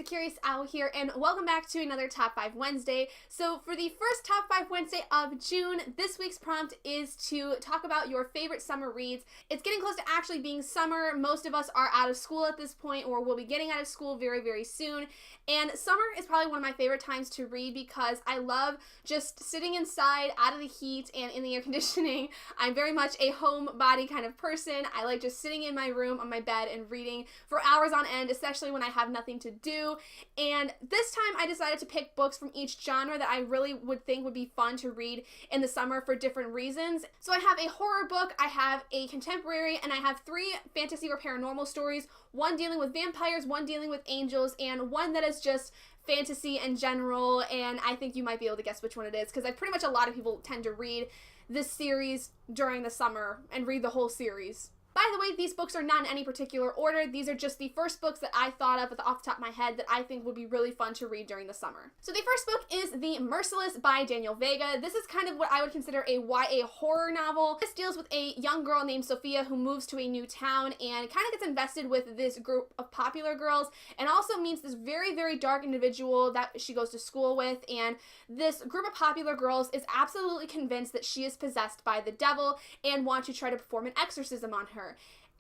the Curious Owl here, and welcome back to another Top 5 Wednesday. So for the first Top 5 Wednesday of June, this week's prompt is to talk about your favorite summer reads. It's getting close to actually being summer. Most of us are out of school at this point, or will be getting out of school very, very soon. And summer is probably one of my favorite times to read because I love just sitting inside, out of the heat, and in the air conditioning. I'm very much a homebody kind of person. I like just sitting in my room on my bed and reading for hours on end, especially when I have nothing to do. And this time I decided to pick books from each genre that I really would think would be fun to read in the summer for different reasons. So I have a horror book, I have a contemporary, and I have 3 fantasy or paranormal stories, one dealing with vampires, one dealing with angels, and one that is just fantasy in general. And I think you might be able to guess which one it is, because pretty much a lot of people tend to read this series during the summer and read the whole series. By the way, these books are not in any particular order. These are just the first books that I thought of off the top of my head that I think would be really fun to read during the summer. So the first book is The Merciless by Daniel Vega. This is kind of what I would consider a YA horror novel. This deals with a young girl named Sophia who moves to a new town and kind of gets invested with this group of popular girls, and also meets this very, very dark individual that she goes to school with. And this group of popular girls is absolutely convinced that she is possessed by the devil and want to try to perform an exorcism on her.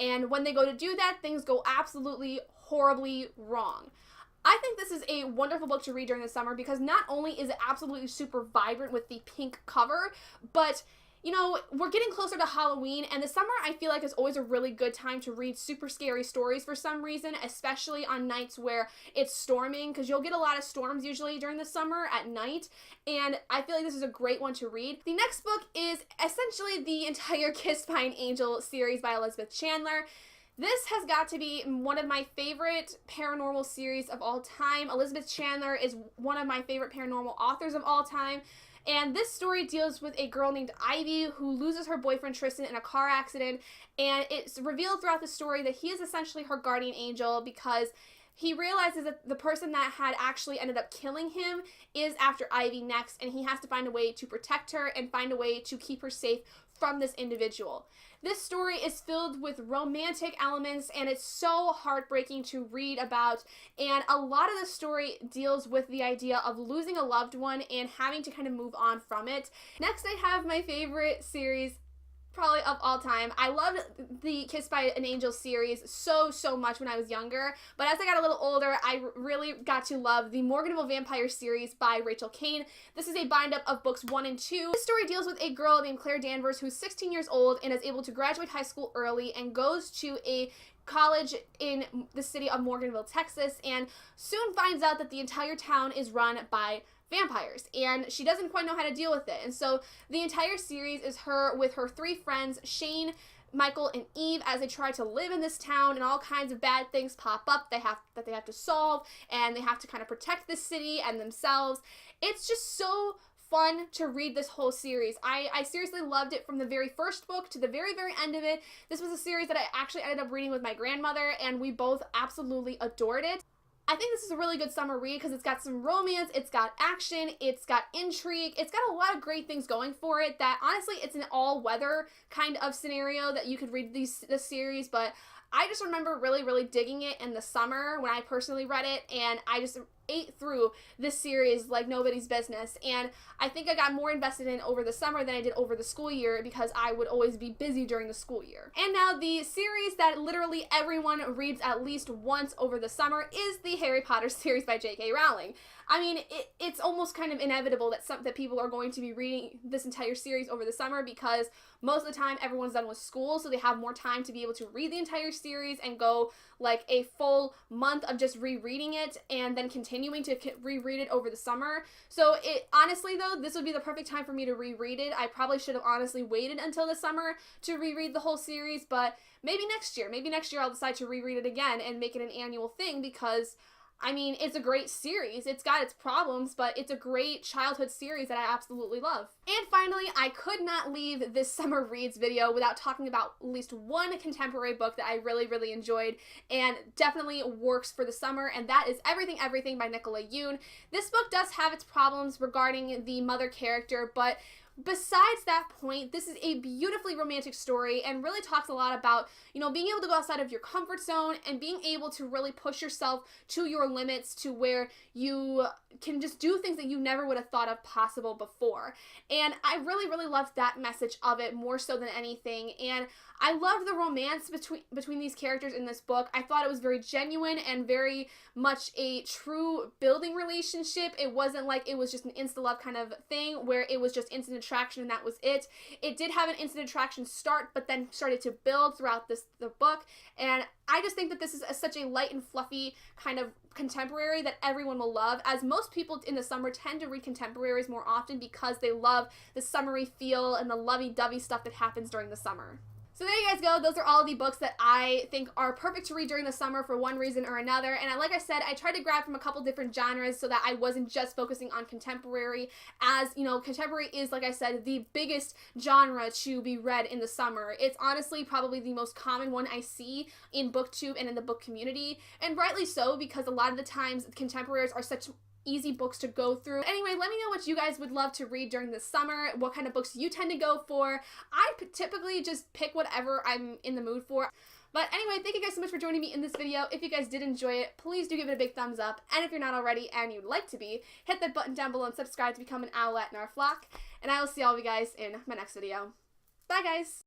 And when they go to do that, things go absolutely horribly wrong. I think this is a wonderful book to read during the summer because not only is it absolutely super vibrant with the pink cover, but you know, we're getting closer to Halloween, and the summer I feel like is always a really good time to read super scary stories for some reason, especially on nights where it's storming, because you'll get a lot of storms usually during the summer at night, and I feel like this is a great one to read. The next book is essentially the entire Kissed by an Angel series by Elizabeth Chandler. This has got to be one of my favorite paranormal series of all time. Elizabeth Chandler is one of my favorite paranormal authors of all time. And this story deals with a girl named Ivy who loses her boyfriend Tristan in a car accident, and it's revealed throughout the story that he is essentially her guardian angel because he realizes that the person that had actually ended up killing him is after Ivy next, and he has to find a way to protect her and find a way to keep her safe from this individual. This story is filled with romantic elements, and it's so heartbreaking to read about, and a lot of the story deals with the idea of losing a loved one and having to kind of move on from it. Next, I have my favorite series probably of all time. I loved the Kissed by an Angel series so much when I was younger, but as I got a little older, I really got to love the Morganville Vampire series by Rachel Caine. This is a bind-up of books 1 and 2. This story deals with a girl named Claire Danvers who's 16 years old and is able to graduate high school early and goes to a college in the city of Morganville, Texas, and soon finds out that the entire town is run by vampires, and she doesn't quite know how to deal with it. And so the entire series is her with her 3 friends, Shane, Michael, and Eve, as they try to live in this town, and all kinds of bad things pop up they have to solve, and they have to kind of protect the city and themselves. It's just so fun to read this whole series. I seriously loved it from the very first book to the very, very end of it. This was a series that I actually ended up reading with my grandmother, and we both absolutely adored it. I think this is a really good summer read because it's got some romance, it's got action, it's got intrigue, it's got a lot of great things going for it that honestly it's an all-weather kind of scenario that you could read this series, but I just remember really digging it in the summer when I personally read it, and I just ate through this series like nobody's business, and I think I got more invested in over the summer than I did over the school year because I would always be busy during the school year. And now the series that literally everyone reads at least once over the summer is the Harry Potter series by J.K. Rowling. I mean, it's almost kind of inevitable that people are going to be reading this entire series over the summer because most of the time everyone's done with school, so they have more time to be able to read the entire series and go like a full month of just rereading it and then continuing to reread it over the summer. So honestly though, this would be the perfect time for me to reread it. I probably should have honestly waited until the summer to reread the whole series, but maybe next year I'll decide to reread it again and make it an annual thing because I mean, it's a great series. It's got its problems, but it's a great childhood series that I absolutely love. And finally, I could not leave this summer reads video without talking about at least one contemporary book that I really enjoyed and definitely works for the summer, and that is Everything by Nicola Yoon. This book does have its problems regarding the mother character, but besides that point, this is a beautifully romantic story and really talks a lot about, you know, being able to go outside of your comfort zone and being able to really push yourself to your limits, to where you can just do things that you never would have thought of possible before. And I really, really loved that message of it more so than anything. And I loved the romance between these characters in this book. I thought it was very genuine and very much a true building relationship. It wasn't like it was just an insta love kind of thing where it was just instant attraction and that was it. It did have an instant attraction start, but then started to build throughout the book. And I just think that this is such a light and fluffy kind of contemporary that everyone will love, as most people in the summer tend to read contemporaries more often because they love the summery feel and the lovey-dovey stuff that happens during the summer. So there you guys go. Those are all the books that I think are perfect to read during the summer for one reason or another. And like I said, I tried to grab from a couple different genres so that I wasn't just focusing on contemporary, as, you know, contemporary is, like I said, the biggest genre to be read in the summer. It's honestly probably the most common one I see in BookTube and in the book community, and rightly so, because a lot of the times contemporaries are such easy books to go through. Anyway, let me know what you guys would love to read during the summer, what kind of books you tend to go for. I typically just pick whatever I'm in the mood for. But anyway, thank you guys so much for joining me in this video. If you guys did enjoy it, please do give it a big thumbs up. And if you're not already and you'd like to be, hit that button down below and subscribe to become an owlet in our flock. And I will see all of you guys in my next video. Bye guys!